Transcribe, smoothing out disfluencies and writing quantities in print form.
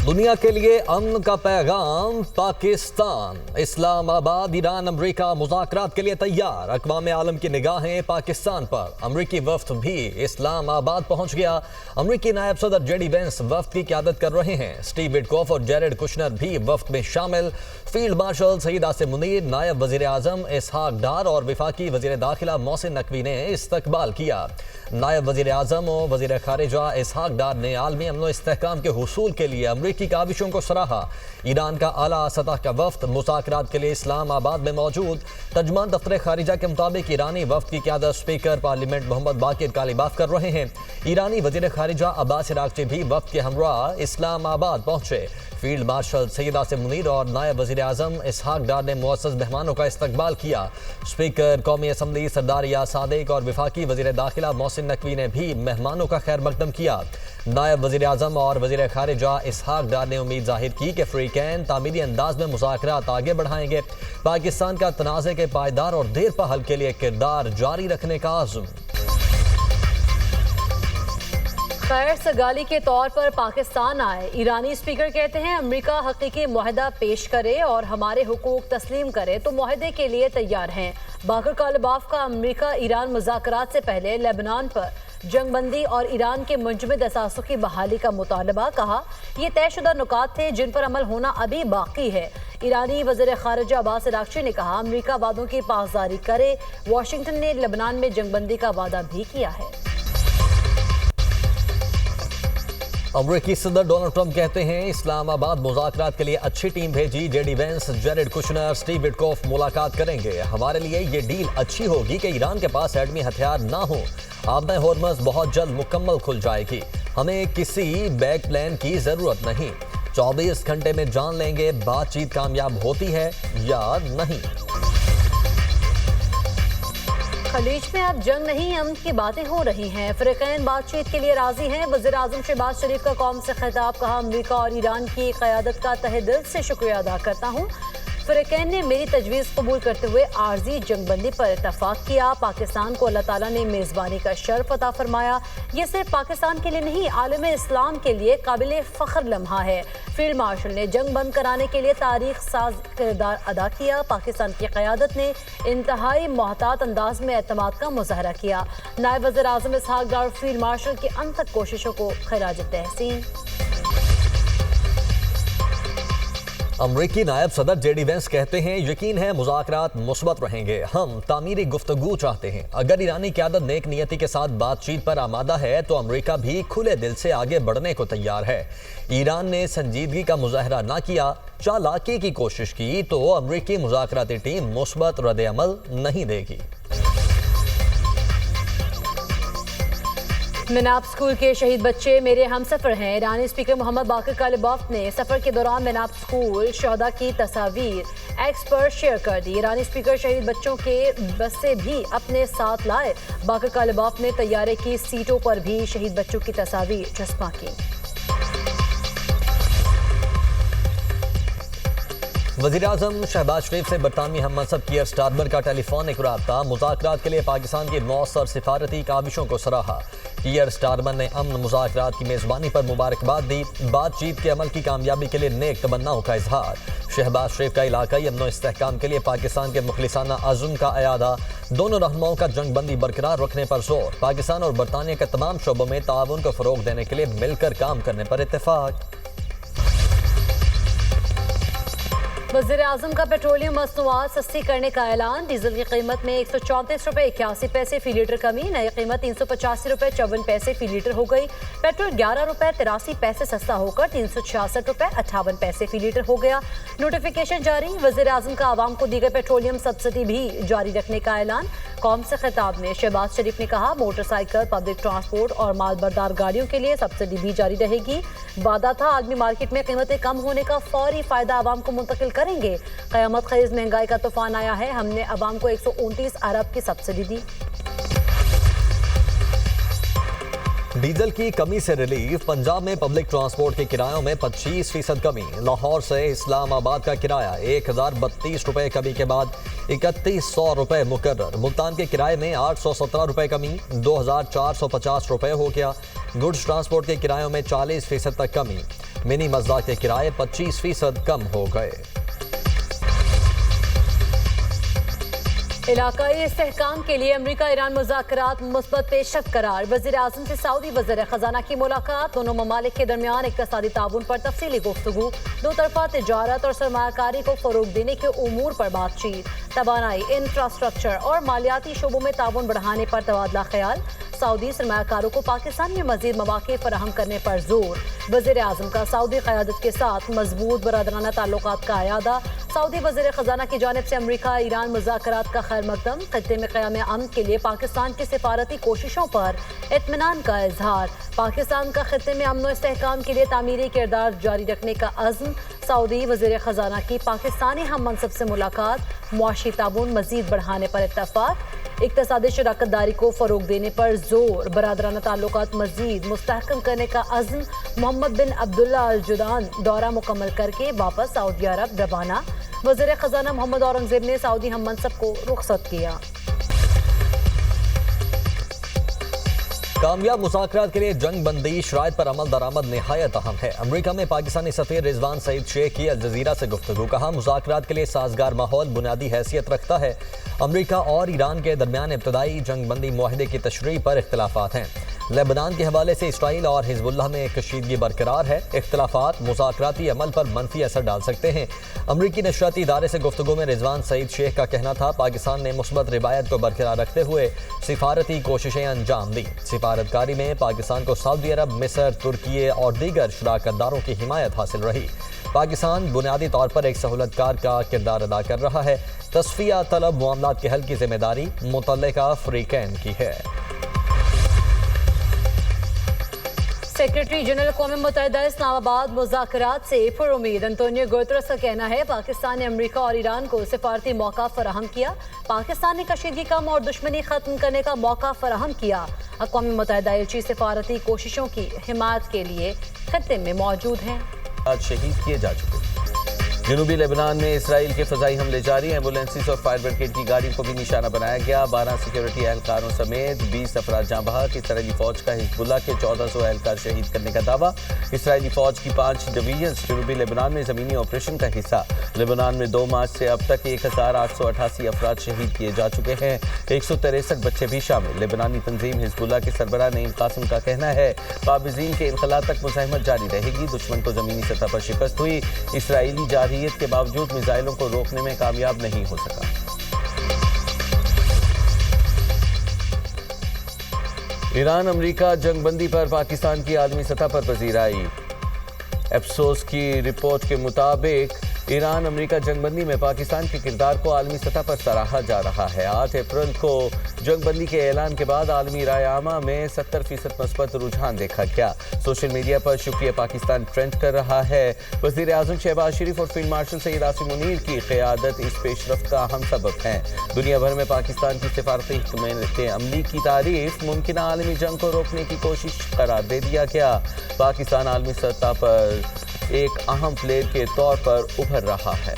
दुनिया के लिए अमन का पैगाम पाकिस्तान। इस्लाम आबाद ईरान अमरीका मुज़ाकरात के लिए तैयार। अक़वाम आलम की निगाहें पाकिस्तान पर। अमरीकी वफ़द भी इस्लाम आबाद पहुँच गया। अमरीकी नायब सदर जेडी वेंस वफ़द की क़यादत कर रहे हैं। स्टीव विटकॉफ और जेरेड कुशनर भी वफ़द में शामिल। फील्ड मार्शल सईद आसिम मुनीर, नायब वज़ीर आज़म इसहाक डार और वफाकी वज़ीर दाखिला मोहसिन नकवी ने इस्तकबाल किया। नायब वज़ीर आज़म और वज़ीर ख़ारिजा इसहाक डार ने आलमी अमन व इस्तेहकाम के हुसूल के लिए अमरीकी काविशों को सराहा। ईरान का आला सतह का वफ़द मुज़ाकरात के लिए इस्लामाबाद में मौजूद। तर्जुमान दफ्तर ख़ारिजा के मुताबिक ईरानी वफ़द की क़यादत स्पीकर पार्लियामेंट मोहम्मद बाकिर कालीबाफ कर रहे हैं। ईरानी वज़ीर ख़ारिजा अब्बास इराक़ची भी वफ़द के हमराह इस्लामाबाद पहुँचे। फील्ड मार्शल सईद आसिम मुनीर और नायब वज़ीर आज़म इसहाक डार ने मुअज़्ज़ज़ मेहमानों का इस्तकबाल किया। स्पीकर कौमी असम्बली सरदार याद सादिक और वफाकी वज़ीर दाखिला मोहसिन नकवी ने भी मेहमानों का खैर मकदम किया। नायब वज़ीर आज़म और वज़ीर ख़ारिजा इसहाक डार ने उम्मीद जाहिर की कि फ़रीक़ैन तामीरी अंदाज में मुज़ाकरात आगे बढ़ाएंगे। पाकिस्तान का तनाज़े के पायदार और देरपा हल के लिए किरदार जारी रखने का आज़म। खैर सगाली के तौर पर पाकिस्तान आए। ईरानी स्पीकर कहते हैं अमेरिका हकीकी मुआहदा पेश करे और हमारे हुकूक तस्लीम करे तो मुआहदे के लिए तैयार हैं। बाकर कालीबाफ का अमेरिका ईरान मुज़ाकरात से पहले लेबनान पर जंगबंदी और ईरान के मुंजमद असासों की बहाली का मुतालबा। कहा ये तयशुदा नुकात थे जिन पर अमल होना अभी बाकी है। ईरानी वज़ीर ख़ारिजा अब्बास इराक़ची ने कहा अमेरिका वादों की पासदारी करे। वाशिंगटन ने लेबनान में जंगबंदी का वादा भी किया है। अमरीकी सदर डोनाल्ड ट्रंप कहते हैं इस्लामाबाद मुज़ाकरात के लिए अच्छी टीम भेजी। JD Vance, Jared Kushner, Steve Witkoff मुलाकात करेंगे। हमारे लिए ये डील अच्छी होगी कि ईरान के पास एटमी हथियार ना हो। आबे होर्मज़ बहुत जल्द मुकम्मल खुल जाएगी। हमें किसी बैक प्लान की ज़रूरत नहीं। 24 घंटे में जान लेंगे बातचीत कामयाब होती है या नहीं। खलीज में अब जंग नहीं अमन की बातें हो रही हैं। फ़रीक़ैन बातचीत के लिए राजी हैं। वज़ीर आज़म शहबाज शरीफ का कौम से खिताब। कहा अमेरिका और ईरान की क़यादत का तहे दिल से शुक्रिया अदा करता हूँ। फ़रीक़ैन ने मेरी तजवीज़ कबूल करते हुए आर्जी जंगबंदी पर इत्तफ़ाक़ किया। पाकिस्तान को अल्लाह ताला ने मेज़बानी का शर्फ अता फरमाया। ये सिर्फ पाकिस्तान के लिए नहीं आलम इस्लाम के लिए काबिल फ़ख्र लम्हा है। फील्ड मार्शल ने जंग बंद कराने के लिए तारीख साज किरदार अदा किया। पाकिस्तान की क़यादत ने इंतहाई मोहतात अंदाज में एतमाद का मुज़ाहरा किया। नायब वज़ीर आज़म इसहाक डार फील्ड मार्शल की अनथक कोशिशों को खिराज तहसीन। अमरीकी नायब सदर जेडी वेंस कहते हैं यकीन है मुज़ाकरात मुस्बत रहेंगे। हम तामीरी गुफ्तगू चाहते हैं। अगर ईरानी क़यादत नेक नियति के साथ बातचीत पर आमादा है तो अमरीका भी खुले दिल से आगे बढ़ने को तैयार है। ईरान ने संजीदगी का मुजाहरा ना किया, चालाकी की कोशिश की तो अमरीकी मुज़ाकराती टीम मुस्बत रद्द-ए-अमल नहीं देगी। मिनाब स्कूल के शहीद बच्चे मेरे हमसफ़र हैं। ईरानी स्पीकर मोहम्मद बाकर कालीबाफ ने सफ़र के दौरान मिनाब स्कूल शहदा की तस्वीर एक्स पर शेयर कर दी। ईरानी स्पीकर शहीद बच्चों के बस्से भी अपने साथ लाए। बाकर कालीबाफ ने तैयारे की सीटों पर भी शहीद बच्चों की तस्वीर चस्पा की। वज़ीर आज़म शहबाज शरीफ से बरतानवी हम मनसब कीयर स्टारमर का टेलीफोनिक राब्ता। मुज़ाकरात के लिए पाकिस्तान की मौसर सिफारती काविशों को सराहा। कीयर स्टारमर ने अमन मुज़ाकरात की मेज़बानी पर मुबारकबाद दी। बातचीत के अमल की कामयाबी के लिए नेक तमन्नाओं का इजहार। शहबाज शरीफ का इलाकाई अमन व इस्तेहकाम के लिए पाकिस्तान के मुखलिसाना अज़्म का अयादा। दोनों रहनुमाओं का जंगबंदी बरकरार रखने पर जोर। पाकिस्तान और बरतानिया के तमाम शोबों में ताउन को फ़रोग़ देने के लिए मिलकर काम करने पर इत्तेफाक। वज़ीर आज़म का पेट्रोलियम मसनूआत सस्ती करने का ऐलान। डीजल की कीमत में 134 रुपये 81 पैसे फ़ी लीटर कमी। नई कीमत 385 रुपये 54 पैसे फ़ी लीटर हो गई। पेट्रोल 11 रुपये 83 पैसे सस्ता होकर 366 रुपये 58 पैसे फ़ी लीटर हो गया। नोटिफिकेशन जारी। वज़ीर आज़म का आवाम को दी गई पेट्रोलियम सब्सिडी भी जारी रखने का ऐलान। कौम से खिताब में शहबाज शरीफ ने कहा मोटरसाइकिल, पब्लिक ट्रांसपोर्ट और मालबरदार गाड़ियों के लिए सब्सिडी भी जारी रहेगी। वादा था आलमी मार्केट में कीमतें कम होने का फौरी फ़ायदा आवाम को मुंतकिल करेंगे। क़यामत ख़ेज़ महंगाई का तूफान आया है। हमने आवाम को 129 अरब की सब्सिडी दी। डीजल की कमी से रिलीफ। पंजाब में पब्लिक ट्रांसपोर्ट के किरायों में 25% कमी। लाहौर से इस्लामाबाद का किराया 1032 रुपये कमी के बाद 3100 रुपये मुकर्रर। मुल्तान के किराए में 817 रुपये कमी 2450 रुपये हो गया। गुड्स ट्रांसपोर्ट के किरायों में 40% तक कमी। मिनी मज़दा के किराए 25% कम हो गए। इलाकाई इस्तेहकाम के लिए अमरीका ईरान मुज़ाकरात मुस्बत पेशरफ्त करार। वज़ीर आज़म से सऊदी वज़ीर ख़जाना की मुलाकात। दोनों ममालिक के दरमियान इक़्तिसादी ताउन पर तफसीली गुफ्तगू। दो तरफ़ा तिजारत और सरमायाकारी को फ़रोग़ देने के उमूर पर बातचीत। तवानाई, इंफ्रास्ट्रक्चर और मालियाती शोबों में ताउन बढ़ाने पर तबादला ख्याल। सऊदी सरमायाकारों को पाकिस्तान में मज़ीद मौक़े फराहम करने पर जोर। वज़ीर आज़म का सऊदी क़यादत के साथ मजबूत बरादराना ताल्लुकात का अयादा। सऊदी वज़ीर ख़जाना की जानिब से अमरीका ईरान मुज़ाकरात का खैर मकदम। खत्ते में क़याम अमन के लिए पाकिस्तान की सिफारती कोशिशों पर इत्मीनान का इजहार। पाकिस्तान का खत्ते में अमन व इस्तेहकाम के लिए तामीरी किरदार जारी रखने का अज़्म। सऊदी वज़ीर ख़जाना की पाकिस्तानी हम मनसब से मुलाकात। मुआशी ताउन मज़ीद बढ़ाने पर इत्तफ़ाक़। इक़्तिसादी शराकतदारी को फ़रोग़ देने पर जोर। बरादराना ताल्लुकात मज़ीद मुस्तहकम करने का अज़्म। मोहम्मद बिन अब्दुल्ला अल जुदान दौरा मुकम्मल करके वापस सऊदी अरब रवाना। वज़ीर ख़जाना मोहम्मद औरंगज़ेब ने सऊदी हम मनसब को रुख़सत किया। कामयाब मुज़ाकरात के लिए जंग बंदी शराइत पर अमल दरामद निहायत अहम है। अमरीका में पाकिस्तानी सफ़ीर रिजवान सईद शेख की अल जज़ीरा से गुफ्तगू। कहा, मुज़ाकरात के लिए साजगार माहौल बुनियादी हैसियत रखता है। अमरीका और ईरान के दरमियान इब्तदाई जंग बंदी मुआहदे की तशरीह पर इख्तिलाफात हैं। लेबनान के हवाले से इसराइल और हिजबुल्लाह में कशीदगी बरकरार है। इख्तिलाफात मुज़ाकराती अमल पर मनफी असर डाल सकते हैं। अमरीकी नशरियाती इदारे से गुफ्तगू में रिजवान सईद शेख का कहना था, पाकिस्तान ने मुस्बत रिवायत को बरकरार रखते हुए सिफारती कोशिशें अंजाम दी। सिफारतकारी में पाकिस्तान को सऊदी अरब, मिस्र, तुर्की और दीगर शराकतदारों की हिमायत हासिल रही। पाकिस्तान बुनियादी तौर पर एक सहूलतकार का किरदार अदा कर रहा है। तस्फिया तलब मामलात के हल की जिम्मेदारी मुतल्लिका फ़रीक़ैन की है। सेक्रेटरी जनरल क़ौम मुत्तहिदा इस्लामाबाद मुज़ाकरात से पुरुमीद। अंतोनियो गुतरस का कहना है, पाकिस्तान ने अमरीका और ईरान को सिफारती मौका फराहम किया। पाकिस्तान ने कशीदगी कम और दुश्मनी ख़त्म करने का मौका फराहम किया। अक़वाम मुत्तहिदा एजेंसी सिफारती कोशिशों की हिमायत के लिए खत्ते में मौजूद हैं। आज शहीद किए जा चुके। जनूबी लेबनान में इसराइल के फ़ज़ाई हमले जारी। एम्बुलेंसेस और फायर ब्रिगेड की गाड़ियों को भी निशाना बनाया गया। 12 सिक्योरिटी एहलकारों समेत 20 अफराद जाँ बहक। इसराइली फ़ौज का हिजबुल्लाह के 1400 एहलकार शहीद करने का दावा। इसराइली फ़ौज की 5 डिवीजन्स जनूबी लेबनान में ज़मीनी ऑपरेशन का हिस्सा। लेबनान में 2 मार्च से अब तक 1888 अफराद शहीद किए जा चुके हैं। 163 बच्चे भी शामिल। लेबनानी तंजीम हिजबुल्लाह के सरबराह नईम कासिम का कहना है, काबिज़ीन के इनखला तक मुज़ाहमत जारी रहेगी। दुश्मन को ज़मीनी सतह पर शिकस्त हुई। इसराइली जारहियत के बावजूद मिसाइलों को रोकने में कामयाब नहीं हो सका। ईरान अमरीका जंगबंदी पर पाकिस्तान की आलमी सतह पर पजीराई। एप्सोस की रिपोर्ट के मुताबिक ईरान अमरीका जंगबंदी में पाकिस्तान के किरदार को आलमी सतह पर सराहा जा रहा है। 8 अप्रैल को जंगबंदी के ऐलान के बाद आलमी राय आमा में 70% मस्बत रुझान देखा गया। सोशल मीडिया पर शुक्रिया पाकिस्तान ट्रेंड कर रहा है। वज़ीर आज़म शहबाज शरीफ और फील्ड मार्शल सईद आसिम मुनीर की क़यादत इस पेशरफ्त का अहम सबब है। दुनिया भर में पाकिस्तान की सिफारती हिकमत अमली की तारीफ मुमकिन आलमी जंग को रोकने की कोशिश करार दे दिया गया। पाकिस्तान आलमी सतह पर एक अहम प्लेयर के तौर पर उभर रहा है।